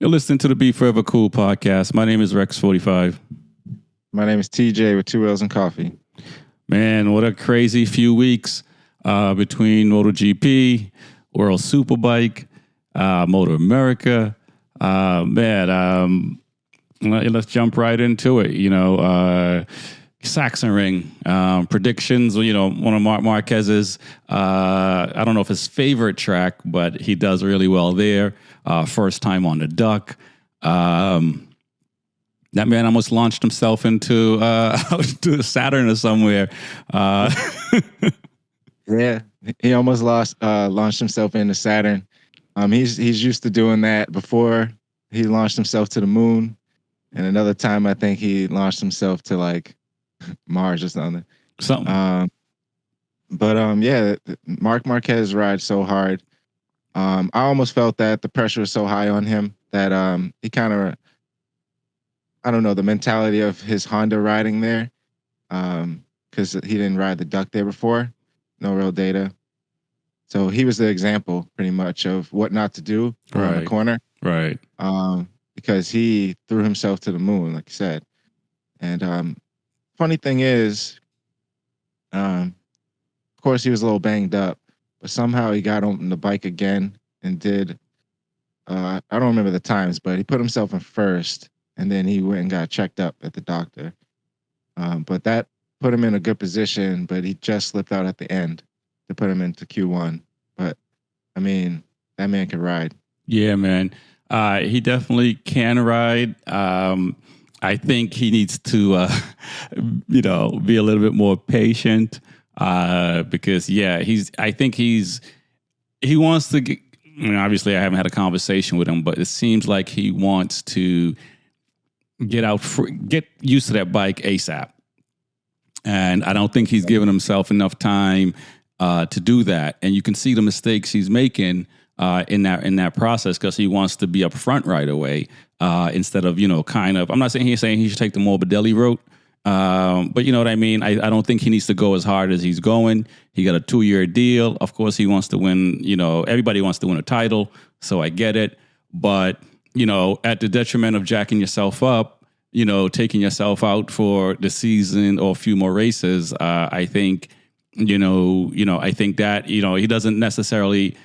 You're listening to the B4evaKool podcast. My name is Rex45. My name is TJ with 2 L's and coffee. Man, what a crazy few weeks between MotoGP, World Superbike, Moto America. Let's jump right into it. Saxon Ring predictions. One of Marquez's, I don't know if his favorite track, but he does really well there. First time on the duck. That man almost launched himself into to Saturn or somewhere. Yeah, he almost launched himself into Saturn. He's used to doing that before. He launched himself to the moon, and another time I think he launched himself to like Mars or something. Mark Marquez rides so hard. I almost felt that the pressure was so high on him that he kind of, I don't know, the mentality of his Honda riding there, because he didn't ride the duck there before, no real data. So he was the example pretty much of what not to do around the corner. Right. Because he threw himself to the moon, like you said. And funny thing is, of course, he was a little banged up, but somehow he got on the bike again and did, I don't remember the times, but he put himself in first, and then he went and got checked up at the doctor. But that put him in a good position, but he just slipped out at the end to put him into Q1. But, I mean, that man can ride. Yeah, man. He definitely can ride. I think he needs to, be a little bit more patient because, he wants to get, obviously I haven't had a conversation with him, but it seems like he wants to get used to that bike ASAP. And I don't think he's given himself enough time to do that. And you can see the mistakes he's making in that process because he wants to be up front right away instead of, I'm not saying he should take the Morbidelli route, but you know what I mean? I don't think he needs to go as hard as he's going. He got a 2-year deal. Of course, he wants to win, everybody wants to win a title, so I get it. But, at the detriment of jacking yourself up, taking yourself out for the season or a few more races, I think, I think that, he doesn't necessarily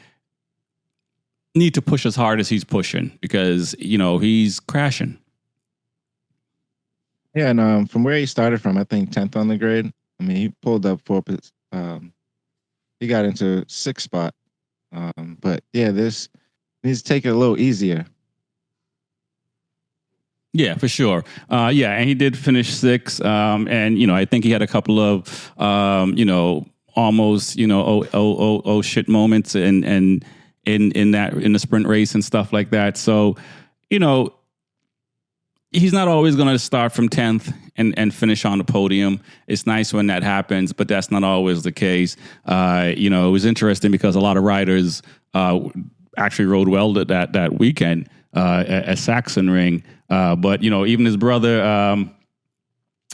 need to push as hard as he's pushing because, he's crashing. Yeah, and from where he started from, I think 10th on the grade. I mean, he pulled up he got into 6th spot. But yeah, this needs to take it a little easier. Yeah, for sure. And he did finish 6th. And, I think he had a couple of, almost, oh shit moments and in the sprint race and stuff like that. So, he's not always going to start from 10th and finish on the podium. It's nice when that happens, but that's not always the case. It was interesting because a lot of riders actually rode well that weekend at Saxon Ring. But even his brother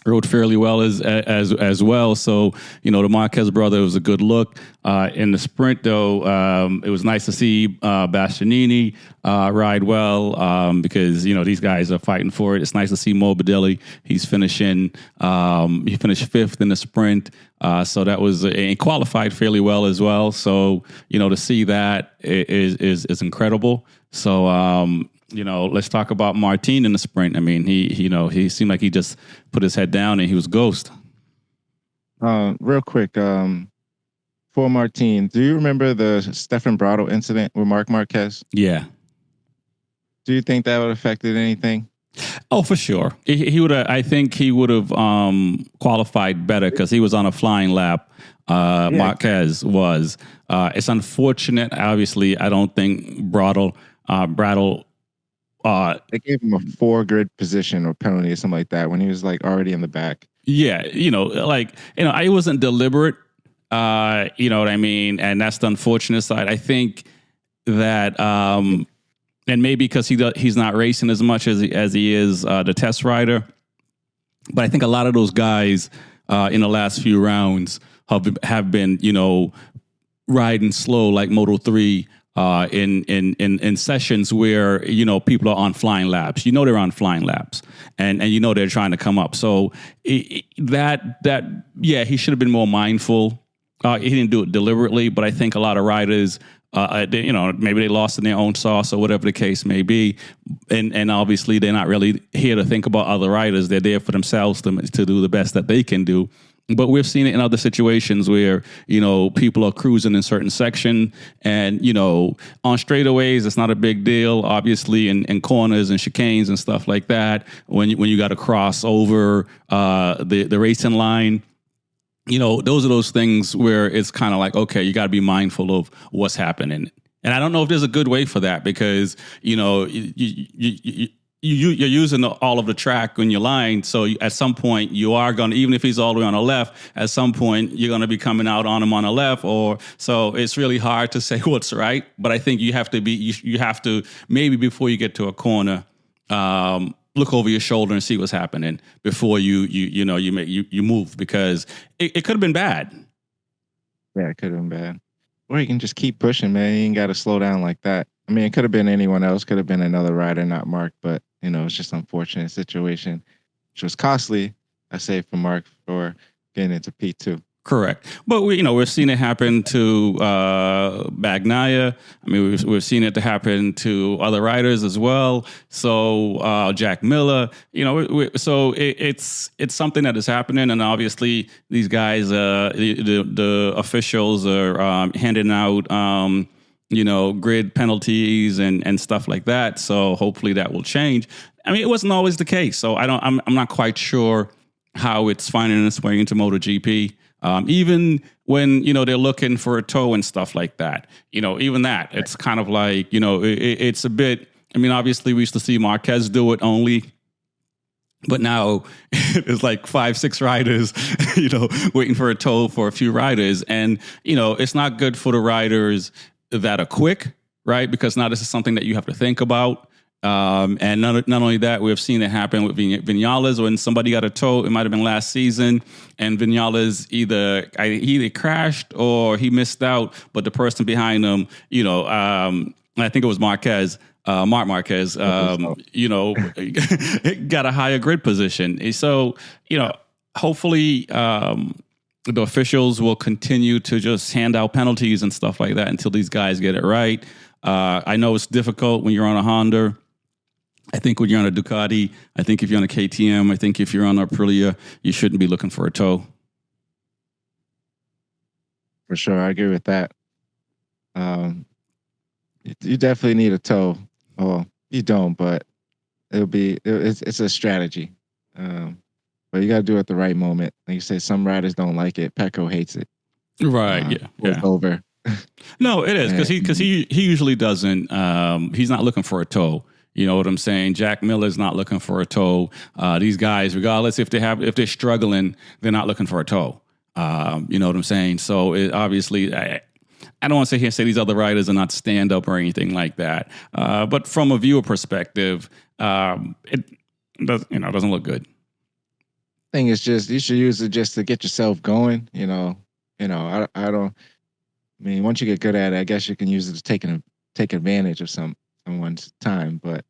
rode fairly well as well. So, the Marquez brother was a good look. In the sprint, though, it was nice to see Bastianini ride well because, these guys are fighting for it. It's nice to see Morbidelli. He's finishing, he finished 5th in the sprint. So that was, and qualified fairly well as well. So, to see that is incredible. So, let's talk about Martin in the sprint. I mean, he seemed like he just put his head down and he was ghost. Real quick, for Martin, do you remember the Stefan Bradl incident with Marc Marquez? Yeah. Do you think that would have affected anything? Oh, for sure. He would have. I think he would have qualified better because he was on a flying lap. Marquez was. It's unfortunate. Obviously, I don't think Bradl. They gave him a 4 grid position or penalty or something like that when he was like already in the back. Yeah, I wasn't deliberate. You know what I mean? And that's the unfortunate side. I think that, and maybe because he's not racing as much as he is the test rider, but I think a lot of those guys in the last few rounds have been, riding slow like Moto3 in sessions where people are on flying laps. They're on flying laps, and they're trying to come up. So he should have been more mindful. He didn't do it deliberately, but I think a lot of riders, maybe they lost in their own sauce or whatever the case may be, and obviously they're not really here to think about other riders. They're there for themselves to do the best that they can do. But we've seen it in other situations where, people are cruising in certain section and, on straightaways, it's not a big deal, obviously, in corners and chicanes and stuff like that. When you got to cross over the racing line, those are those things where it's kind of like, okay, you got to be mindful of what's happening. And I don't know if there's a good way for that because, you're using all of the track on your line. So at some point you are going to, even if he's all the way on the left, at some point you're going to be coming out on him on the left. So it's really hard to say what's right. But I think you have to maybe before you get to a corner, look over your shoulder and see what's happening before you move, because it could have been bad. Yeah, it could have been bad. Or you can just keep pushing, man. You ain't got to slow down like that. I mean, it could have been anyone else, could have been another rider, not Mark, but it's just an unfortunate situation, which was costly, I say, for Mark for getting into P2. Correct. But we've seen it happen to Bagnaia. I mean, we've seen it to happen to other riders as well. So Jack Miller, so it's something that is happening, and obviously these guys, the officials are handing out grid penalties and stuff like that. So hopefully that will change. I mean, it wasn't always the case. So I'm not quite sure how it's finding its way into MotoGP. Even when, they're looking for a tow and stuff like that, even that, it's kind of like, it's a bit, I mean, obviously we used to see Marquez do it only, but now it's like 5-6 riders, waiting for a tow for a few riders. And, it's not good for the riders that are quick, right? Because now this is something that you have to think about. And not only that, we've seen it happen with Vinales when somebody got a tow. It might have been last season, and Vinales either crashed or he missed out. But the person behind him, I think it was Mark Marquez, got a higher grid position. So, hopefully, the officials will continue to just hand out penalties and stuff like that until these guys get it right. I know it's difficult when you're on a Honda. I think when you're on a Ducati, I think if you're on a KTM, I think if you're on a Aprilia, you shouldn't be looking for a tow. For sure, I agree with that. You definitely need a tow. Well, you don't, but it's a strategy. But you got to do it at the right moment. Like you say, some riders don't like it. Pecco hates it. Right. Yeah. It's over. No, it is because he usually doesn't. He's not looking for a tow. You know what I'm saying? Jack Miller's not looking for a tow. These guys, regardless if they're struggling, they're not looking for a tow. You know what I'm saying? So obviously, I don't want to sit here and say these other riders are not stand up or anything like that. But from a viewer perspective, it doesn't look good. Thing is, just you should use it just to get yourself going. I don't. I mean, once you get good at it, I guess you can use it to take advantage of someone's time. But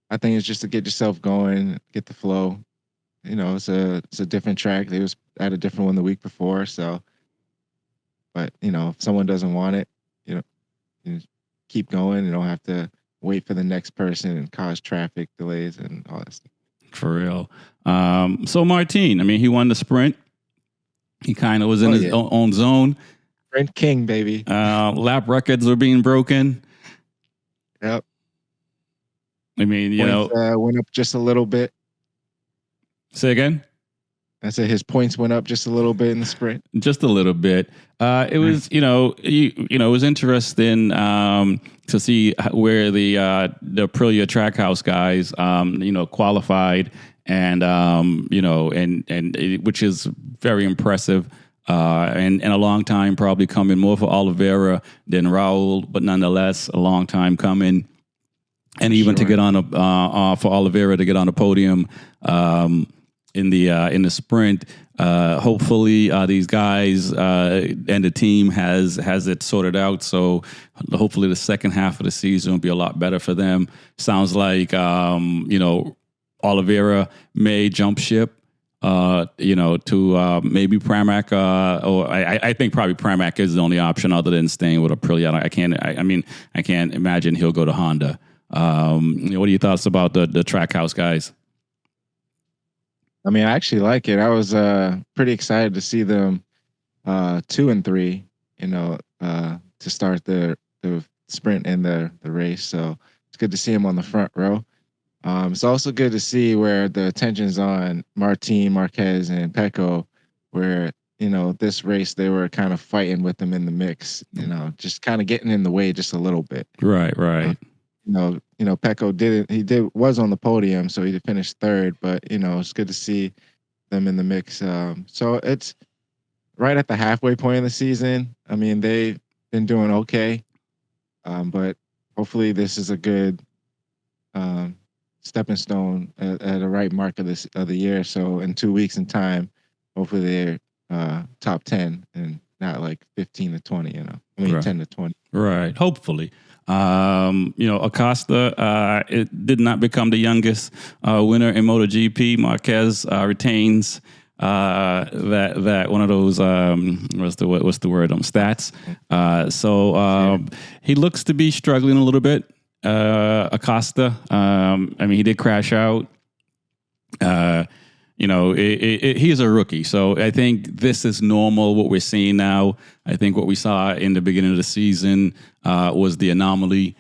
I think it's just to get yourself going, get the flow. It's a different track. They was at a different one the week before. So, but if someone doesn't want it, you keep going. You don't have to wait for the next person and cause traffic delays and all that stuff. For real. So Martin, I mean, he won the sprint. He kind of was in his own zone. Sprint king, baby. Lap records were being broken. Yep. I mean, points, went up just a little bit. Say again? I said his points went up just a little bit in the sprint. Just a little bit. It was, it was interesting to see where the Aprilia Trackhouse guys, qualified, and which is very impressive. And a long time probably coming, more for Oliveira than Raul, but nonetheless a long time coming. And even to get on for Oliveira to get on the podium. in the sprint. Hopefully, these guys and the team has it sorted out. So hopefully, the second half of the season will be a lot better for them. Sounds like Oliveira may jump ship. To maybe Pramac, or I think probably Pramac is the only option other than staying with Aprilia. I can't imagine he'll go to Honda. What are your thoughts about the Trackhouse guys? I mean, I actually like it. I was pretty excited to see them 2 and 3, to start the sprint and the race. So it's good to see him on the front row. It's also good to see where the attention's on Martin, Marquez, and Pecco, where, this race they were kind of fighting with them in the mix, just kind of getting in the way just a little bit. Right. Pecco was on the podium, so he finished third, but, it's good to see them in the mix. So it's right at the halfway point of the season. I mean, they've been doing okay, but hopefully this is a good stepping stone at the right mark of the year. So in 2 weeks in time, hopefully they're top 10 and not like 15 to 20, right. 10 to 20. Right. Hopefully. Acosta, it did not become the youngest winner in MotoGP. Marquez retains that one of those what's the word stats. He looks to be struggling a little bit. Acosta, he did crash out. He is a rookie, so I think this is normal. What we're seeing now, I think what we saw in the beginning of the season was the anomaly.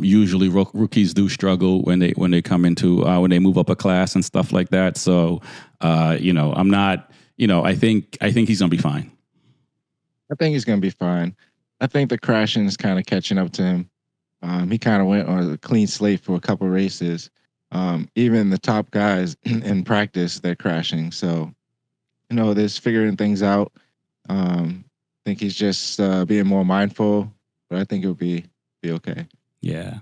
Usually, rookies do struggle when they come into when they move up a class and stuff like that. So, I'm not. I think he's gonna be fine. I think he's gonna be fine. I think the crashing is kind of catching up to him. He kind of went on a clean slate for a couple races. Even the top guys in practice, they're crashing. So, they're figuring things out. I think he's just being more mindful, but I think it'll be okay. Yeah.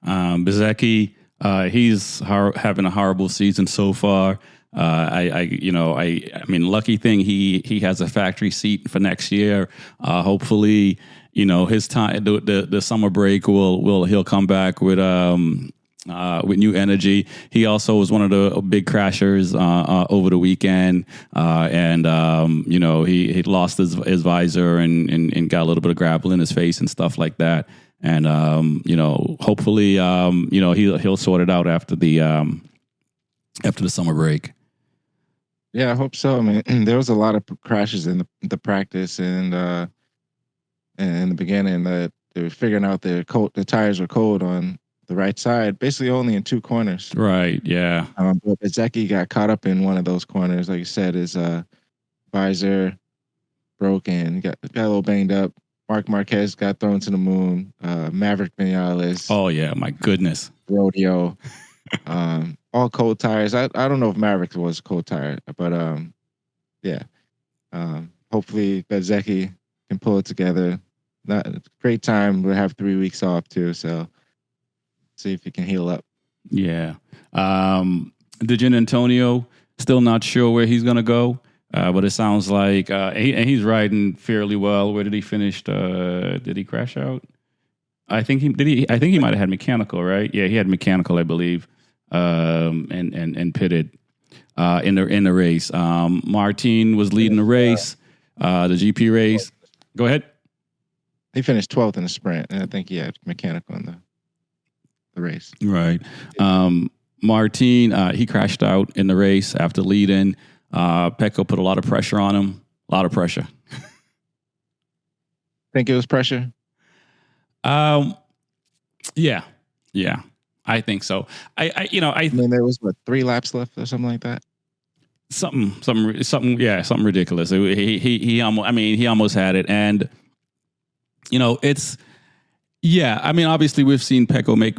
Bezecchi, he's having a horrible season so far. Lucky thing he has a factory seat for next year. Hopefully, his time, the summer break he'll come back with new energy. He also was one of the big crashers over the weekend, and he lost his visor and got a little bit of gravel in his face and stuff like that. And hopefully, he'll sort it out after the summer break. Yeah, I hope so. I mean, there was a lot of crashes in the practice and in the beginning that they were figuring out the tires were cold on the right side, basically only in 2 corners. Right. Yeah. But Bezecchi got caught up in one of those corners. Like you said, his visor broke and got a little banged up. Marc Marquez got thrown to the moon. Maverick Vinales. Oh yeah, my goodness. Rodeo. All cold tires. I don't know if Maverick was cold tire, but yeah. Hopefully Bezecchi can pull it together. Not a great time. We'll have 3 weeks off too, so see if he can heal up. Yeah. Gian Antonio, still not sure where he's gonna go, but it sounds like he's riding fairly well. Where did he finish? Did he crash out? I think he might have had mechanical, right? Yeah, he had mechanical, I believe. And pitted in the race. Martin was leading the race, the GP race. Go ahead. He finished 12th in the sprint, and I think he had mechanical in the race. Right. Martin, he crashed out in the race after leading. Pecco put a lot of pressure on him. A lot of pressure. Think it was pressure? Yeah. I think so. I mean, there was 3 laps left or something like that. Something ridiculous. He almost had it, and it's. Yeah, obviously we've seen Pecco make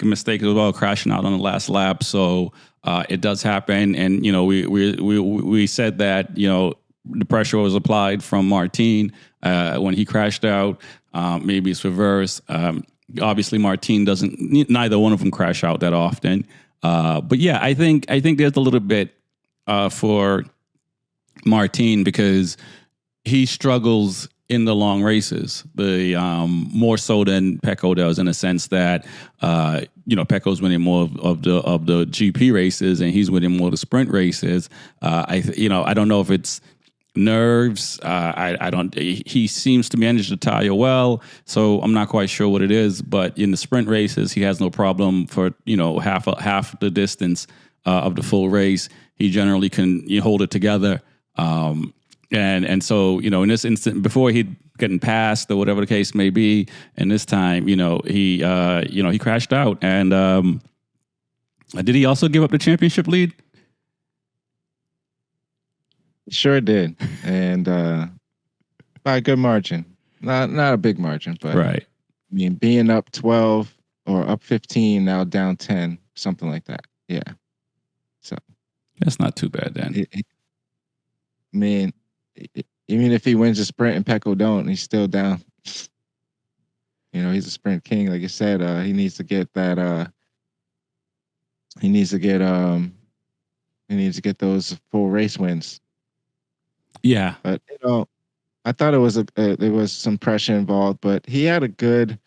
a mistake as well, crashing out on the last lap. So it does happen, and we said that the pressure was applied from Martin when he crashed out. Maybe it's reversed. Obviously, Martin doesn't. Neither one of them crash out that often. But yeah, I think there's a little bit for Martin because he struggles in the long races, the more so than Pecco does, in a sense that Pecco's winning more of the GP races and he's winning more of the sprint races. I don't know if it's nerves. I don't. He seems to manage the tire well, so I'm not quite sure what it is. But in the sprint races, he has no problem for half the distance of the full race. He generally can hold it together. And so, in this instant, before he'd gotten passed or whatever the case may be, and this time, he crashed out. And did he also give up the championship lead? Sure did, and by a good margin. Not a big margin, but right. I mean, being up 12 or up 15, now down 10, something like that. Yeah. So that's not too bad then. Even if he wins a sprint and Pecco don't, he's still down. He's a sprint king, like you said. He needs to get that. He needs to get those full race wins. Yeah, but I thought it was there was some pressure involved, but he had a good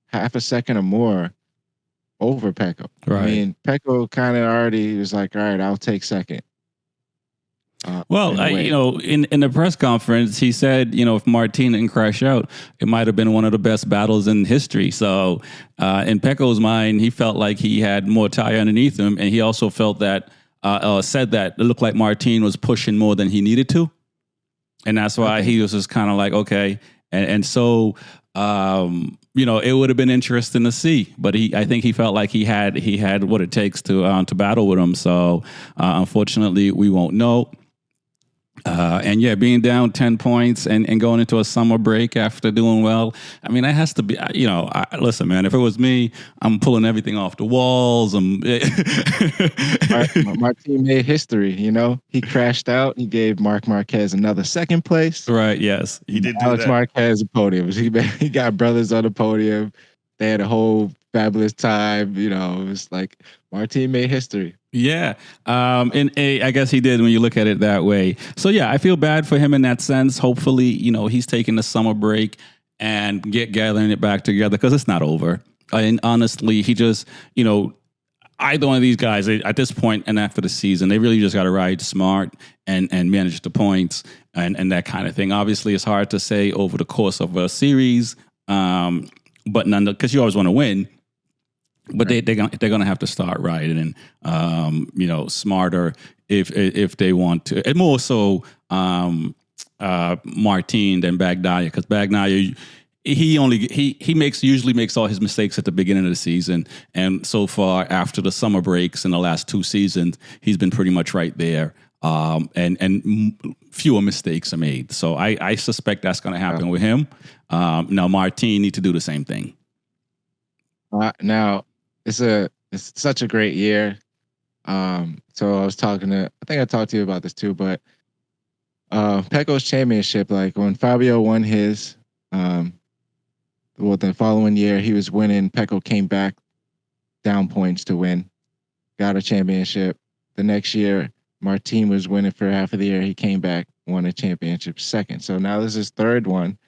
half a second or more over Pecco. Right. I mean, Pecco kind of already was like, all right, I'll take second. Well, in the press conference, he said, if Martin didn't crash out, it might have been one of the best battles in history. So in Pecco's mind, he felt like he had more tire underneath him. And he also felt that, said that it looked like Martin was pushing more than he needed to. And that's why he was just kind of like, okay. And so, it would have been interesting to see, but I think he felt like he had what it takes to battle with him. So unfortunately, we won't know. Being down 10 points and going into a summer break after doing well, I mean, that has to be, listen, man, if it was me, I'm pulling everything off the walls. My team made history, He crashed out. He gave Marc Marquez another second place. Right, yes. He did do Alex that. Marquez a podium. He got brothers on the podium. They had a whole fabulous time. It was like Martin made history. Yeah. I guess he did when you look at it that way. So, yeah, I feel bad for him in that sense. Hopefully, he's taking the summer break and gathering it back together because it's not over. And honestly, he just, either one of these guys at this point and after the season, they really just got to ride smart and manage the points and that kind of thing. Obviously, it's hard to say over the course of a series, but because you always want to win. But they're gonna have to start riding and smarter if they want to, and more so Martin than Bagnaia, because Bagnaia he usually makes all his mistakes at the beginning of the season, and so far after the summer breaks in the last 2 seasons, he's been pretty much right there. And fewer mistakes are made, so I suspect that's going to happen with him. Now Martin need to do the same thing. Now. It's such a great year. So I was I think I talked to you about this too, but Pecco's championship, like when Fabio won his, the following year he was winning, Pecco came back down points to win, got a championship. The next year, Martin was winning for half of the year. He came back, won a championship second. So now this is his third one.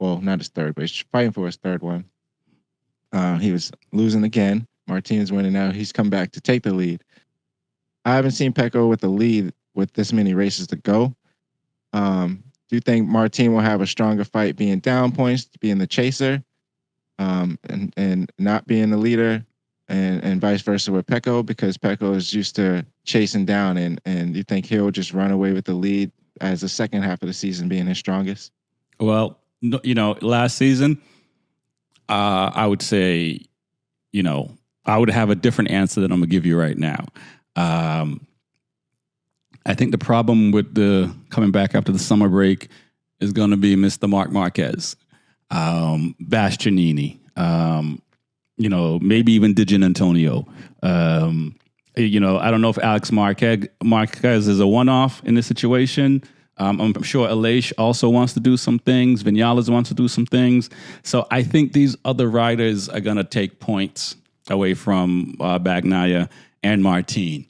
Well, not his third, but he's fighting for his third one. He was losing again. Martin's winning now. He's come back to take the lead. I haven't seen Pecco with the lead with this many races to go. Do you think Martin will have a stronger fight being down points, being the chaser, and not being the leader, and vice versa with Pecco, because Pecco is used to chasing down, and you think he'll just run away with the lead as the second half of the season being his strongest? Well, last season, I would say, I would have a different answer than I'm going to give you right now. I think the problem with the coming back after the summer break is going to be Mr. Marc Marquez, Bastianini, maybe even Digin Antonio. I don't know if Alex Marquez is a one-off in this situation. I'm sure Aleix also wants to do some things. Vinales wants to do some things. So I think these other riders are going to take points away from Bagnaia and Martin.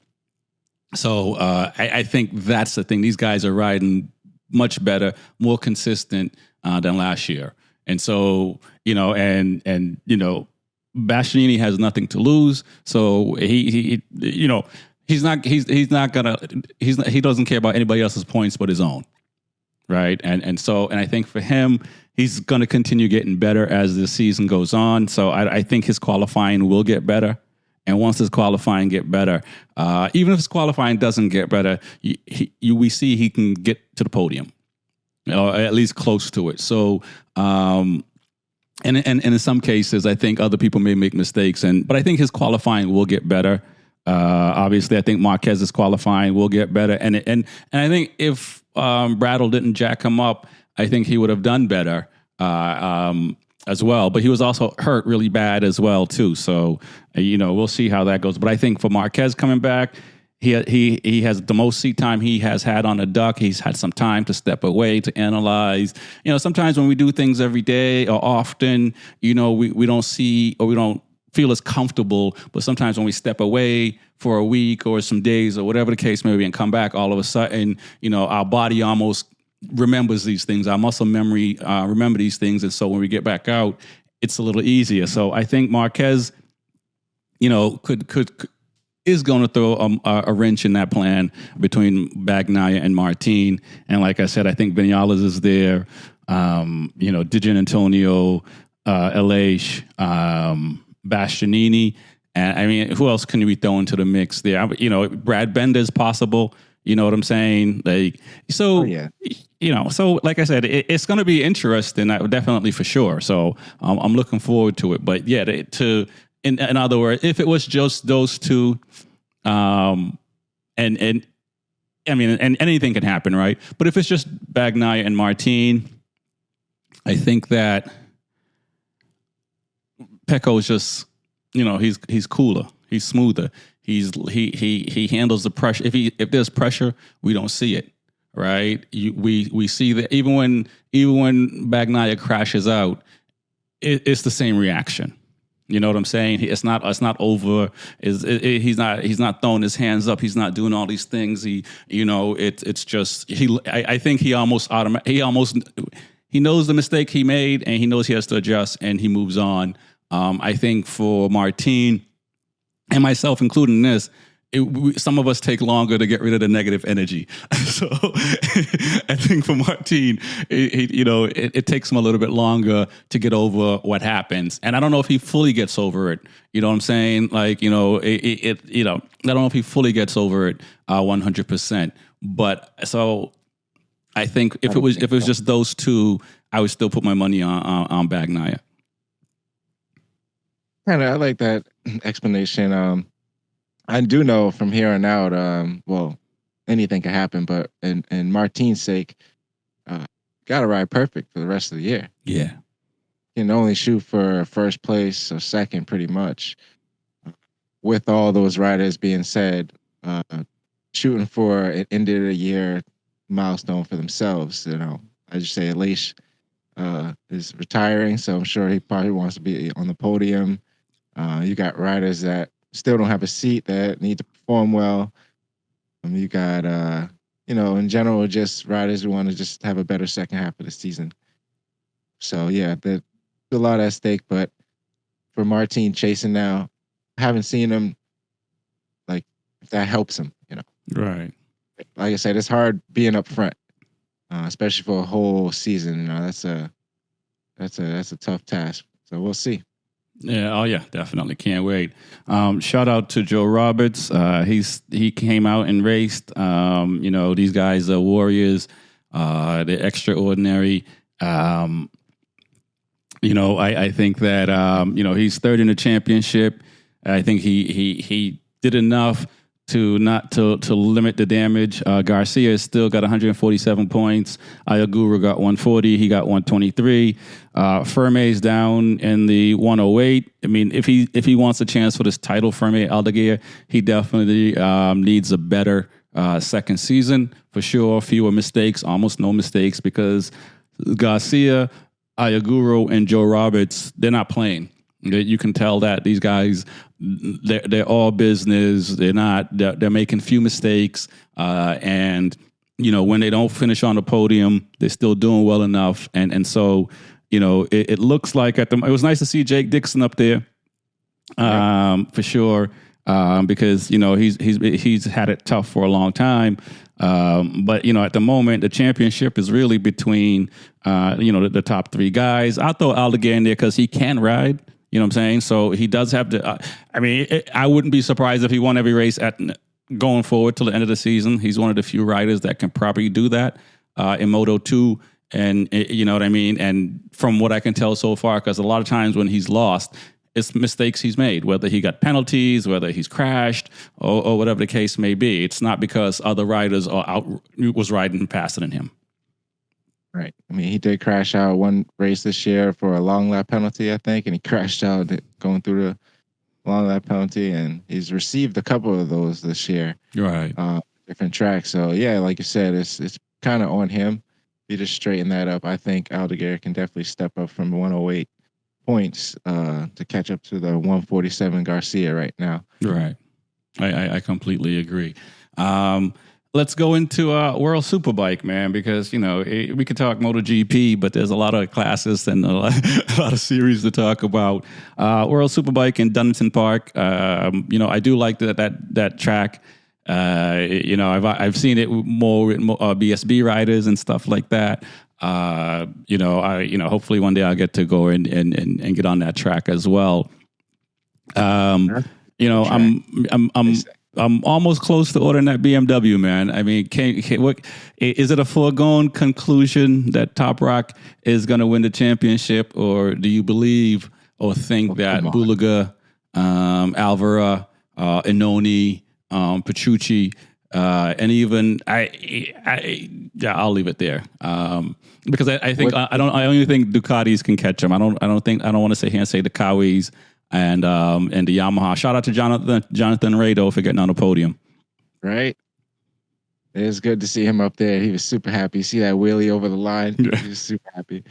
So I think that's the thing. These guys are riding much better, more consistent than last year. And so, Bastianini has nothing to lose. So he he doesn't care about anybody else's points but his own. Right. And I think for him, he's going to continue getting better as the season goes on. So I think his qualifying will get better. And once his qualifying get better, even if his qualifying doesn't get better, we see he can get to the podium, or at least close to it. So, and in some cases, I think other people may make mistakes, but I think his qualifying will get better. Obviously, I think Marquez's qualifying will get better, and I think if Brattle didn't jack him up, I think he would have done better. As well, but he was also hurt really bad as well too. So, we'll see how that goes. But I think for Marquez coming back, he has the most seat time he has had on a duck. He's had some time to step away to analyze. Sometimes when we do things every day or often, we don't see or we don't feel as comfortable. But sometimes when we step away for a week or some days or whatever the case may be and come back, all of a sudden, our body almost remembers these things. Our muscle memory remember these things, and so when we get back out, it's a little easier. So I think Marquez, is going to throw a wrench in that plan between Bagnaia and Martin. And like I said, I think Vinales is there. Dijan Antonio, Aleix, Bastianini, and I mean, who else can we throw into the mix there? Brad Bender is possible. You know what I'm saying? So like I said, it's going to be interesting, definitely for sure. So I'm looking forward to it. But yeah, in other words, if it was just those two, and I mean, and anything can happen, right? But if it's just Bagnaia and Martin, I think that Pecco is just, he's cooler, he's smoother. He handles the pressure. If there's pressure, we don't see it, right? We see that even when Bagnaia crashes out, it's the same reaction. You know what I'm saying? It's not over. He's not throwing his hands up. He's not doing all these things. It's just I think he almost he knows the mistake he made and he knows he has to adjust and he moves on. I think for Martin, and myself included in this, some of us take longer to get rid of the negative energy. So I think for Martin, it takes him a little bit longer to get over what happens. And I don't know if he fully gets over it. You know what I'm saying? Like, I don't know if he fully gets over it 100%. But so I think if it was just those two, I would still put my money on Bagnaia. Kind of, I like that explanation. I do know from here on out, well, anything can happen, but in Martin's sake, got to ride perfect for the rest of the year. Yeah. You can only shoot for first place or second pretty much. With all those riders being said, shooting for an end of the year milestone for themselves, I just say Aleix is retiring, so I'm sure he probably wants to be on the podium. You got riders that still don't have a seat that need to perform well. You got, in general, just riders who want to just have a better second half of the season. So, yeah, there's a lot at stake. But for Martin chasing now, I haven't seen him, like, if that helps him, Right. Like I said, it's hard being up front, especially for a whole season. That's a tough task. So we'll see. Yeah, oh yeah, definitely. Can't wait. Shout out to Joe Roberts. He came out and raced. These guys are warriors. They're extraordinary. I think that he's third in the championship. I think he did enough to limit the damage. Garcia has still got 147 points. Ayaguru got 140. He got 123. Ferme's down in the 108. I mean, if he wants a chance for this title, Ferme Aldeguer, he definitely needs a better second season for sure. Fewer mistakes, almost no mistakes, because Garcia, Ayaguru, and Joe Roberts, they're not playing. You can tell that these guys, they're all business. They're making few mistakes, and when they don't finish on the podium, they're still doing well enough. And so it looks like it was nice to see Jake Dixon up there, for sure, because he's had it tough for a long time. But at the moment, the championship is really between the top three guys. I'll throw Aldeguer in there because he can ride. You know what I'm saying? So he does have to. I wouldn't be surprised if he won every race going forward till the end of the season. He's one of the few riders that can probably do that in Moto 2. And you know what I mean? And from what I can tell so far, because a lot of times when he's lost, it's mistakes he's made, whether he got penalties, whether he's crashed, or whatever the case may be. It's not because other riders was riding faster than him. Right. I mean, he did crash out one race this year for a long lap penalty, I think, and he crashed out going through the long lap penalty, and he's received a couple of those this year. Right. Different tracks. So, yeah, like you said, it's kind of on him. If you just straighten that up, I think Aldeguer can definitely step up from 108 points to catch up to the 147 Garcia right now. Right. I completely agree. Let's go into World Superbike, man, because, we could talk MotoGP, but there's a lot of classes and a lot of series to talk about. World Superbike in Dunnington Park, I do like that track. I've seen it more with BSB riders and stuff like that. Hopefully one day I'll get to go and get on that track as well. I'm almost close to ordering that BMW, man. I mean, what is it a foregone conclusion that Top Rock is going to win the championship, or do you believe or think that Bulaga, Alvaro, Inoni, Petrucci, and even I'll leave it there, because I think I only think Ducatis can catch them. I don't want to sit here and say the Kawis and the Yamaha. Shout out to Jonathan Ray, though, for getting on the podium. Right. It was good to see him up there. He was super happy. See that wheelie over the line? Yeah. He was super happy.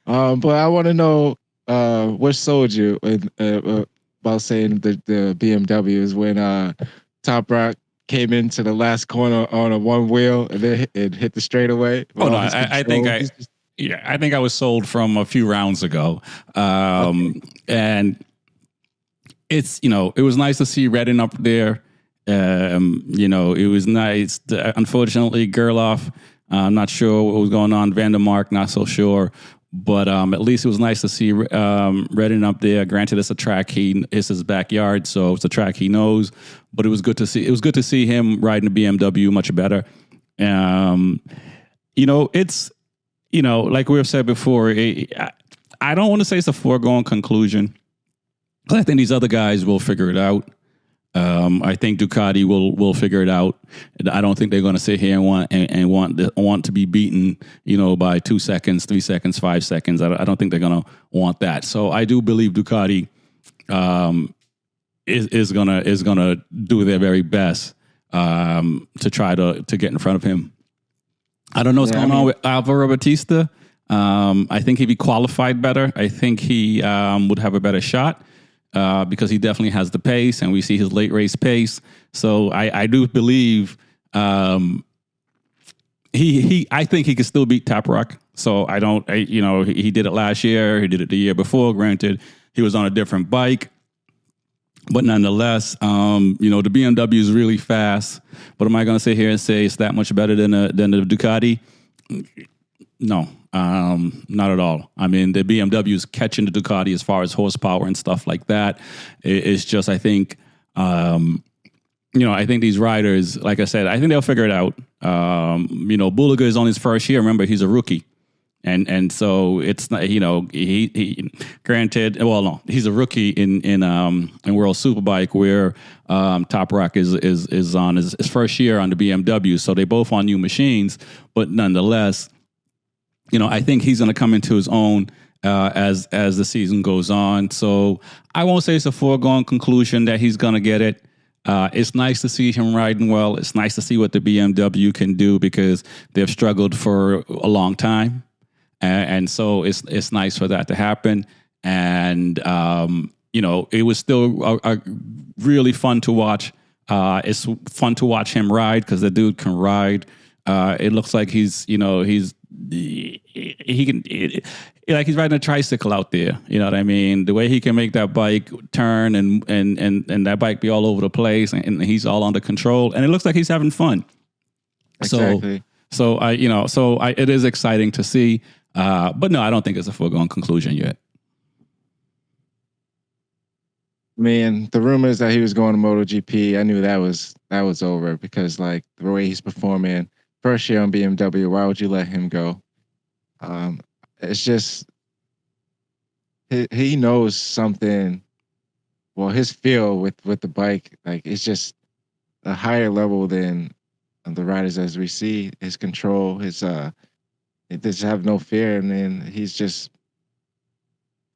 But I want to know what sold you about saying the BMW is when Top Rock came into the last corner on a one wheel and then it hit the straightaway. I think I was sold from a few rounds ago. And it's, it was nice to see Redden up there. It was nice. Unfortunately, Gerloff, I'm not sure what was going on. Vandermark, not so sure. But at least it was nice to see Redden up there. Granted, it's a track it's his backyard, so it's a track he knows. But it was good to see. It was good to see him riding the BMW much better. It's like we've said before. I don't want to say it's a foregone conclusion. I think these other guys will figure it out. I think Ducati will figure it out. I don't think they're going to sit here and want to be beaten, by 2 seconds, 3 seconds, 5 seconds. I don't think they're going to want that. So I do believe Ducati is gonna do their very best to try to get in front of him. I don't know what's going on with Alvaro Batista. I think if he qualified better, I think he would have a better shot. Because he definitely has the pace, and we see his late race pace. So I do believe I think he could still beat Top Rock. So he did it last year. He did it the year before. Granted, he was on a different bike, but nonetheless, the BMW is really fast. But am I going to sit here and say it's that much better than the Ducati? No. Not at all. I mean, the BMW is catching the Ducati as far as horsepower and stuff like that. It's just, I think, I think these riders, like I said, I think they'll figure it out. Bulaga is on his first year. Remember, he's a rookie. And so it's not, he granted, well, no, he's a rookie in World Superbike where Top Rock is on his first year on the BMW. So they both on new machines, but nonetheless, I think he's going to come into his own as the season goes on. So I won't say it's a foregone conclusion that he's going to get it. It's nice to see him riding well. It's nice to see what the BMW can do because they've struggled for a long time. And so it's nice for that to happen. and it was still really fun to watch. It's fun to watch him ride because the dude can ride. It looks like he can. Like he's riding a tricycle out there, you know what I mean? The way he can make that bike turn and that bike be all over the place, and he's all under control, and it looks like he's having fun. Exactly. It is exciting to see, but no, I don't think it's a foregone conclusion yet. Man, the rumors that he was going to MotoGP, I knew that was over because like the way he's performing, first year on BMW, why would you let him go? It's just he knows something. Well, his feel with the bike, like it's just a higher level than the riders as we see. His control, his it just have no fear, and then he's just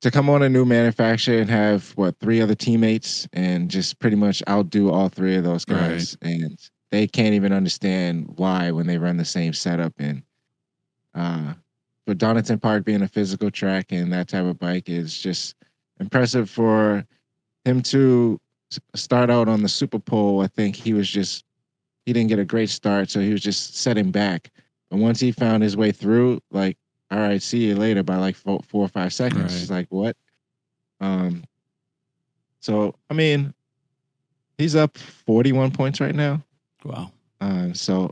to come on a new manufacturer and have 3 other teammates and just pretty much outdo all 3 of those guys, right. And they can't even understand why when they run the same setup. And for Donington Park being a physical track and that type of bike is just impressive for him to start out on the Super Pole. I think he didn't get a great start, so he was just setting back. But once he found his way through, like, all right, see you later by like 4 or 5 seconds. Right. It's like, what? So, I mean, he's up 41 points right now. Wow. So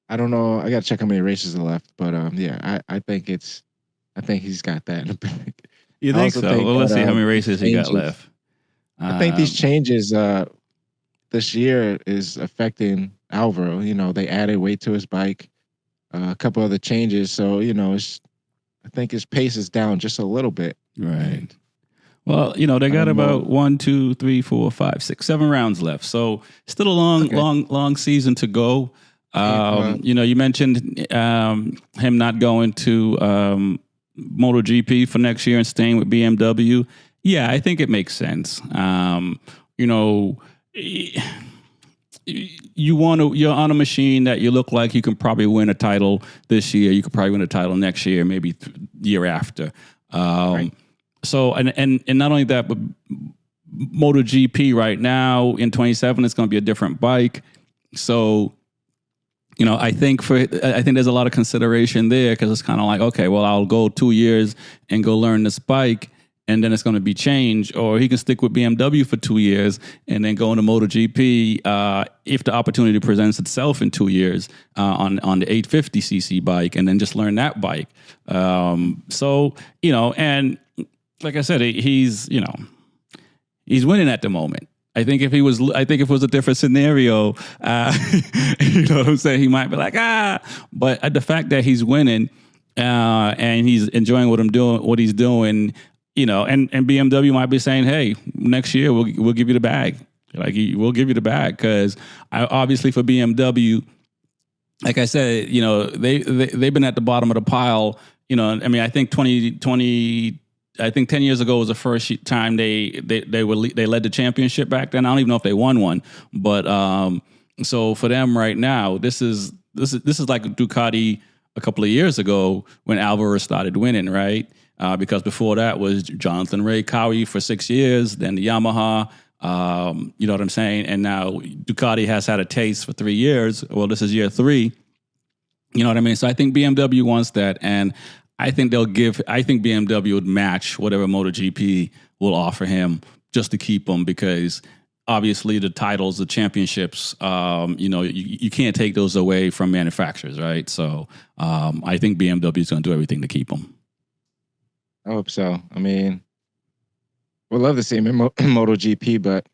I don't know. I got to check how many races are left, but yeah, I think he's got that in the bag. You think so? Well, let's see how many races he got left. I think these changes this year is affecting Alvaro. You know, they added weight to his bike, a couple other changes. So, you know, I think his pace is down just a little bit. Right. Well, you know, they got about 1, 2, 3, 4, 5, 6, 7 rounds left. So still a long season to go. You know, you mentioned him not going to MotoGP for next year and staying with BMW. Yeah, I think it makes sense. You know, you're on a machine that you look like you can probably win a title this year. You could probably win a title next year, maybe year after. Right. So, and not only that, but MotoGP right now in 27, it's going to be a different bike. So, you know, I think there's a lot of consideration there because it's kind of like, okay, well, I'll go 2 years and go learn this bike, and then it's going to be changed. Or he can stick with BMW for 2 years and then go into MotoGP if the opportunity presents itself in 2 years on the 850cc bike, and then just learn that bike. So, you know, and like I said, he's winning at the moment. I think if it was a different scenario, you know what I'm saying, he might be like, but the fact that he's winning and he's enjoying what he's doing, you know, and BMW might be saying, hey, next year we'll give you the bag. Like, we'll give you the bag because obviously for BMW, like I said, you know, they've been at the bottom of the pile. You know, I mean, I think 10 years ago was the first time they led the championship back then. I don't even know if they won one, but so for them right now, this is like Ducati a couple of years ago when Alvaro started winning, right? Because before that was Jonathan Ray Cowie for 6 years, then the Yamaha. You know what I'm saying? And now Ducati has had a taste for 3 years. Well, this is year 3. You know what I mean? So I think BMW wants that, and I think BMW would match whatever MotoGP will offer him just to keep him, because obviously the titles, the championships, you know, you can't take those away from manufacturers, right? So I think BMW is going to do everything to keep him. I hope so. I mean, we'd love to see him in MotoGP, but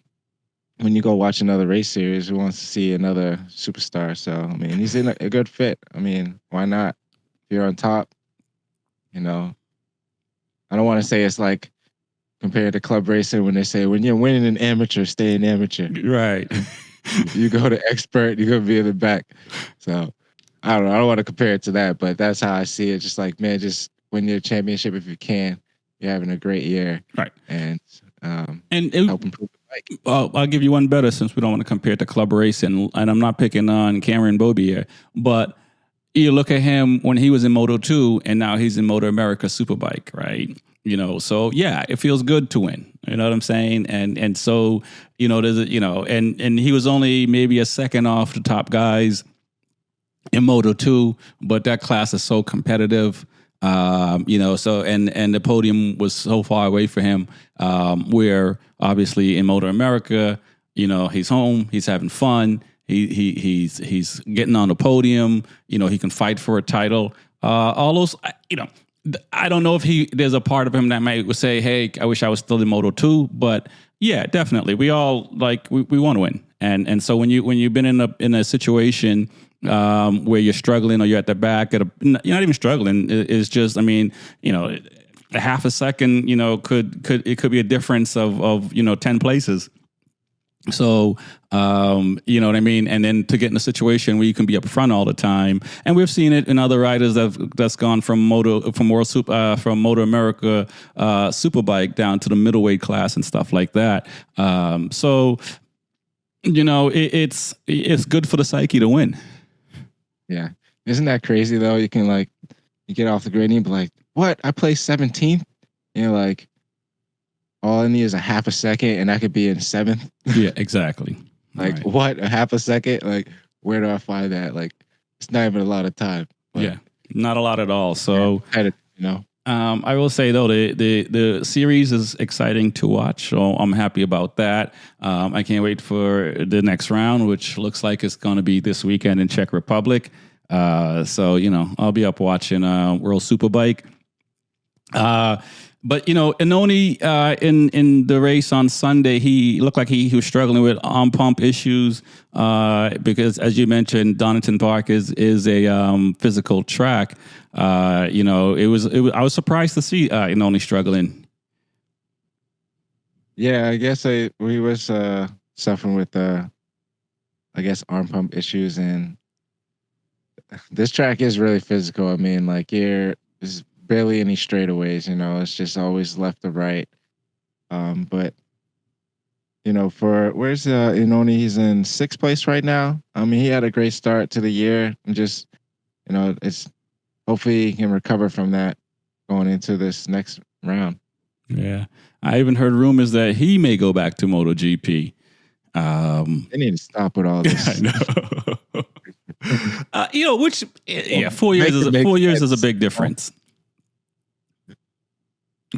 when you go watch another race series, who wants to see another superstar? So, I mean, he's in a good fit. I mean, why not? If you're on top, you know, I don't want to say it's like compared to club racing when they say when you're winning an amateur, stay an amateur. Right. You go to expert, you're going to be in the back. So, I don't know. I don't want to compare it to that, but that's how I see it. Just like, man, just win your championship if you can. You're having a great year. Right. And help improve the bike. I'll give you one better since we don't want to compare it to club racing. And I'm not picking on Cameron Bobier, but you look at him when he was in Moto2 and now he's in Moto America Superbike, right? So yeah, it feels good to win. You know what I'm saying? And so, there's and he was only maybe a second off the top guys in Moto 2, but that class is so competitive. So and the podium was so far away for him. Where obviously in Motor America, he's home, he's having fun, he's getting on the podium. He can fight for a title. All those, I don't know if there's a part of him that might say, "Hey, I wish I was still in Moto 2," but yeah, definitely, we all we want to win, and so when you've been in a situation where you're struggling or you're at the back, you're not even struggling. It's just, a half a second, could be a difference of 10 places. So, you know what I mean? And then to get in a situation where you can be up front all the time. And we've seen it in other riders that's gone from Moto America, Superbike down to the middleweight class and stuff like that. It's good for the psyche to win. Yeah. Isn't that crazy though? You can you get off the grid and you be like, what? I placed 17th? And you're like, all I need is a half a second and I could be in 7th. Yeah, exactly. Right. What? A half a second? Where do I find that? It's not even a lot of time. Yeah, not a lot at all. So, I will say though, the series is exciting to watch. So I'm happy about that. I can't wait for the next round, which looks like it's going to be this weekend in Czech Republic. So I'll be up watching World Superbike. But Inoni in the race on Sunday, he looked like he was struggling with arm pump issues because, as you mentioned, Donington Park is a physical track. I was surprised to see Inoni struggling. Yeah, I guess we was suffering with arm pump issues, and this track is really physical. I mean, there's barely any straightaways, it's just always left to right. But where's Inoni? He's in 6th place right now. I mean, he had a great start to the year, and just it's hopefully he can recover from that going into this next round. Yeah, I even heard rumors that he may go back to MotoGP. They need to stop with all this. I know. 4 years is a big difference.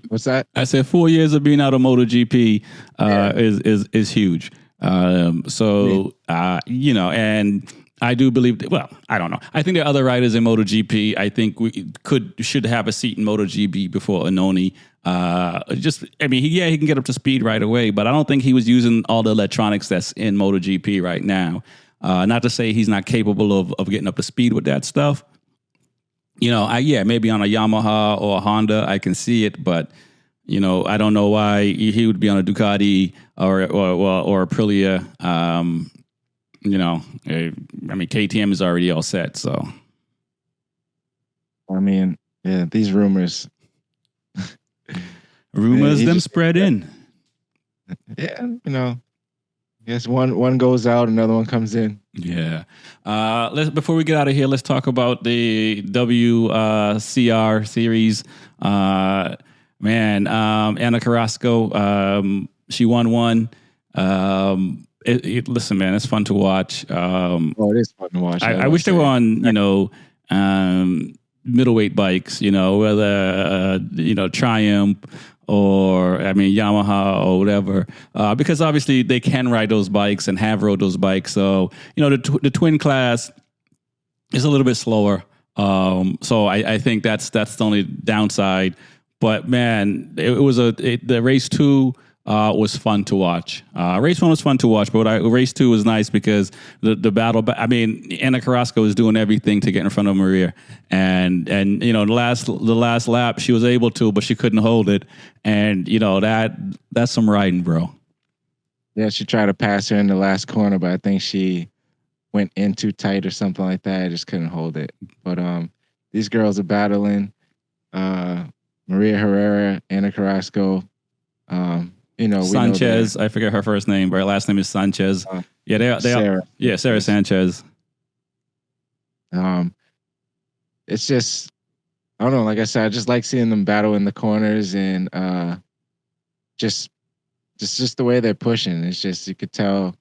What's that? I said 4 years of being out of MotoGP is huge. And I do believe that, well, I don't know. I think there are other riders in MotoGP. I think should have a seat in MotoGP before Inoni. He can get up to speed right away, but I don't think he was using all the electronics that's in MotoGP right now. Not to say he's not capable of getting up to speed with that stuff. Maybe on a Yamaha or a Honda, I can see it, but I don't know why he would be on a Ducati or Aprilia. KTM is already all set, so. I mean, yeah, these rumors. Them spread in. Yeah, yes, one goes out, another one comes in. Yeah. Before we get out of here, let's talk about the WCR series. Anna Carrasco, she won one. Listen, man, it's fun to watch. It is fun to watch. I wish they were on, middleweight bikes, whether, Triumph or, Yamaha or whatever, because obviously they can ride those bikes and have rode those bikes. So, the twin class is a little bit slower. So I think that's the only downside. But man, the race 2 was fun to watch. Race 1 was fun to watch, but race 2 was nice because the battle. Anna Carrasco was doing everything to get in front of Maria, and the last lap she was able to, but she couldn't hold it, and that's some riding, bro. Yeah, she tried to pass her in the last corner, but I think she went in too tight or something like that. I just couldn't hold it. But these girls are battling. Maria Herrera, Anna Carrasco. Sanchez, I forget her first name, but her last name is Sanchez. Sarah. Sanchez. It's just I don't know. Like I said, I just like seeing them battle in the corners and just just the way they're pushing. It's just you could tell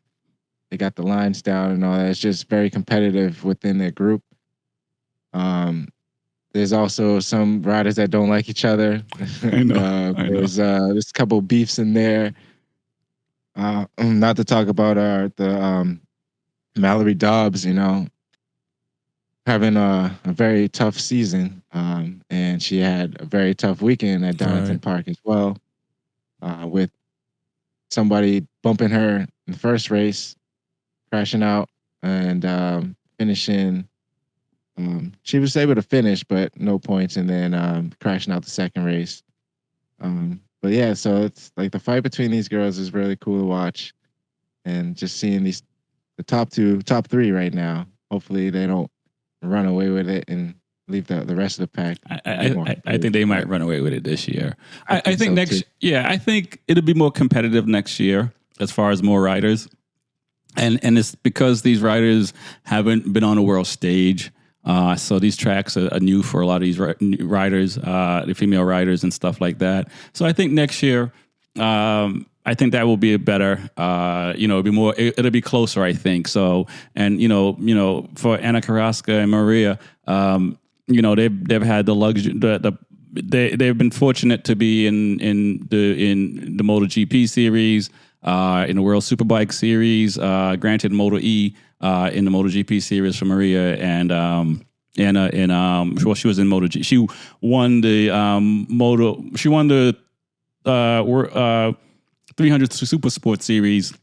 they got the lines down and all that. It's just very competitive within their group. Um, there's also some riders that don't like each other. I know. I know. There's a couple beefs in there. Not to talk about the Mallory Dobbs, having a very tough season. And she had a very tough weekend at Donington Right. Park as well, with somebody bumping her in the first race, crashing out, and finishing. She was able to finish, but no points, and then crashing out the second race. But yeah, so it's like the fight between these girls is really cool to watch, and just seeing the top three right now. Hopefully, they don't run away with it and leave the rest of the pack. I think they might run away with it this year. I think so next, too. yeah, I think it'll be more competitive next year as far as more riders, and it's because these riders haven't been on a world stage. So these tracks are new for a lot of these riders, the female riders and stuff like that. So I think next year, I think that will be a better, it'll be more, it'll be closer, I think. So, and, for Anna Carrasco and Maria, they've had the luxury, they've been fortunate to be in the MotoGP series, in the World Superbike series, granted Moto E, in the MotoGP series for Maria, and well, she was in MotoGP. She won the She won the 300 Super Sport Series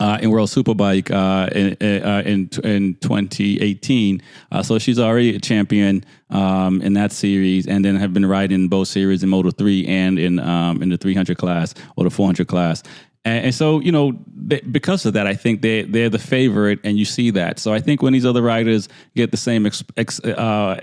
in World Superbike in 2018. So she's already a champion in that series, and then have been riding both series in Moto 3 and in the 300 class or the 400 class. And so, because of that, I think they're the favorite, and you see that. So I think when these other riders get the same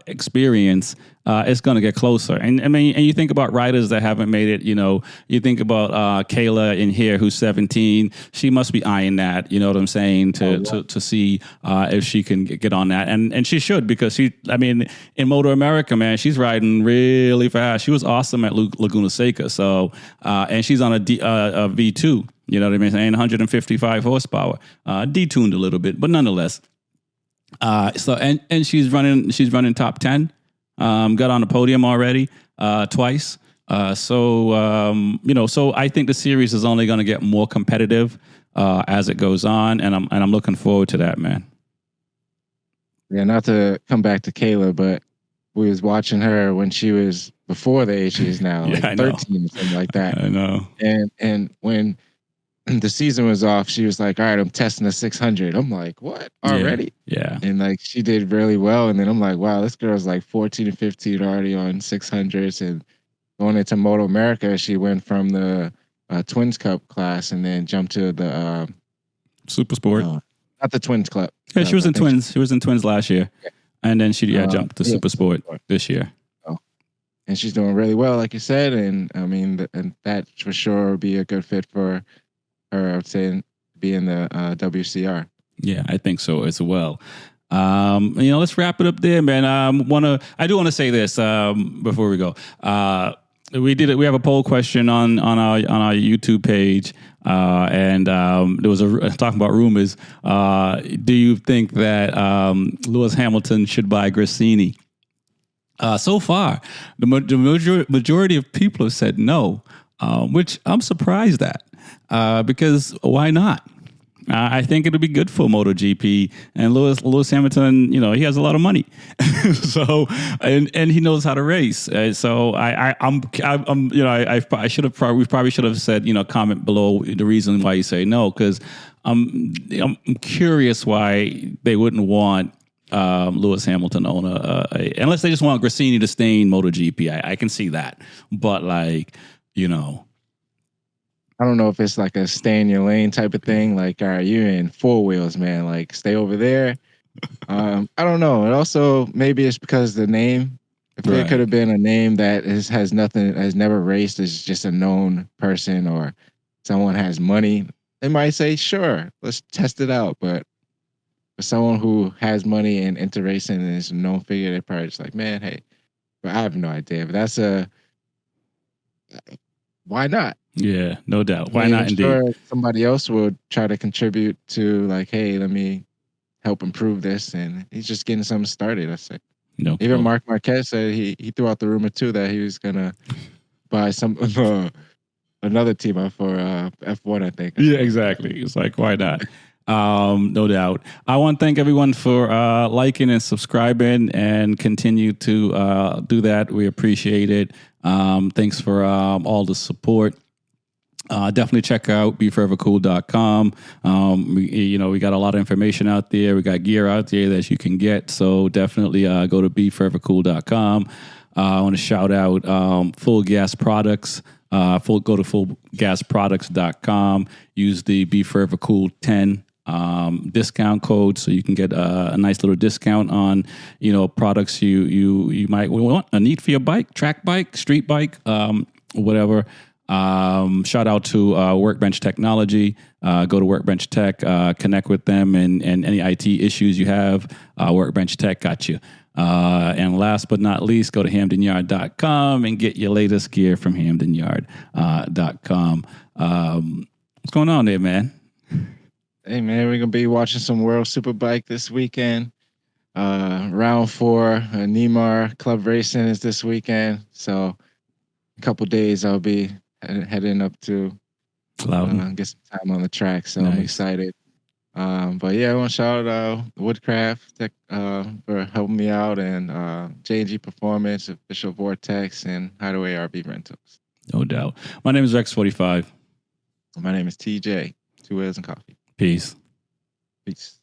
experience, it's going to get closer. And I mean, and you think about riders that haven't made it. You think about Kayla in here, who's 17. She must be eyeing that. You know what I'm saying? To see if she can get on that, and she should, because in Moto America, man, she's riding really fast. She was awesome at Laguna Seca. So and she's on a V2. You know what I mean? Saying 155 horsepower, detuned a little bit, but nonetheless. So and she's running top 10. Got on the podium already twice. So I think the series is only going to get more competitive as it goes on, and I'm looking forward to that, man. Yeah, not to come back to Kayla, but we was watching her when she was before the age she is now, Yeah, like 13 or something like that. I know. And when the season was off, she was like, all right, I'm testing the 600. I'm like, what? Already? Yeah. And like, she did really well. And then I'm like, wow, this girl's like 14 and 15 already on 600s. And going into Moto America, she went from the Twins Cup class and then jumped to the Super Sport. Not the Twins Club. Yeah, she was in Twins. She was in Twins last year. Yeah. And then she jumped to Super Sport this year. Oh. And she's doing really well, like you said. And I mean, and that for sure would be a good fit for her, I would say, be in the WCR. Yeah, I think so as well. Let's wrap it up there, man. I do want to say this before we go. We have a poll question on our YouTube page, and there was talking about rumors. Do you think that Lewis Hamilton should buy Gresini? So far, the majority of people have said no, which I'm surprised at. Because why not? I think it'll be good for MotoGP, and Lewis Hamilton. He has a lot of money, so and he knows how to race. So we probably should have said, comment below the reason why you say no, because I'm curious why they wouldn't want Lewis Hamilton own unless they just want Gresini to stay in MotoGP. I can see that, but I don't know if it's like a stay in your lane type of thing. Like, all right, you're in four wheels, man. Like, stay over there. I don't know. And also, maybe it's because the name. If it could have been a name that has never raced, is just a known person or someone has money, they might say, sure, let's test it out. But for someone who has money and into racing and is a known figure, they're probably just like, man, hey, But I have no idea. But that's why not? Yeah, no doubt. I Why mean, not? I'm Indeed. sure somebody else would try to contribute to like, hey, let me help improve this, and he's just getting something started. I say. No. Even Mark Marquez said he threw out the rumor too that he was gonna buy some another team out for F1. I think. Yeah, exactly. It's like, why not? No doubt. I want to thank everyone for liking and subscribing, and continue to do that. We appreciate it. Thanks for all the support. Definitely check out B4evaKool.com. We got a lot of information out there. We got gear out there that you can get. So definitely go to B4evaKool.com. I want to shout out Full Gas Products. Go to fullgasproducts.com. Use the B4evaKool 10 discount code, so you can get a nice little discount on products you might want, a need for your bike, track bike, street bike, whatever. Shout out to Workbench Technology. Go to Workbench Tech, connect with them, and any IT issues you have, Workbench Tech got you. And last but not least, go to HamdenYard.com and get your latest gear from HamdenYard.com. What's going on there, man? Hey, man, we're going to be watching some World Superbike this weekend. Round 4, Neymar Club Racing is this weekend. So a couple days I'll be heading up to get some time on the track. So nice. I'm excited. But yeah, I want to shout out Woodcraft Tech, for helping me out, and J&G Performance, Official Vortex, and Hideaway RV Rentals. No doubt. My name is Rex45. My name is TJ, 2 Wheels and Coffee. Peace. Peace.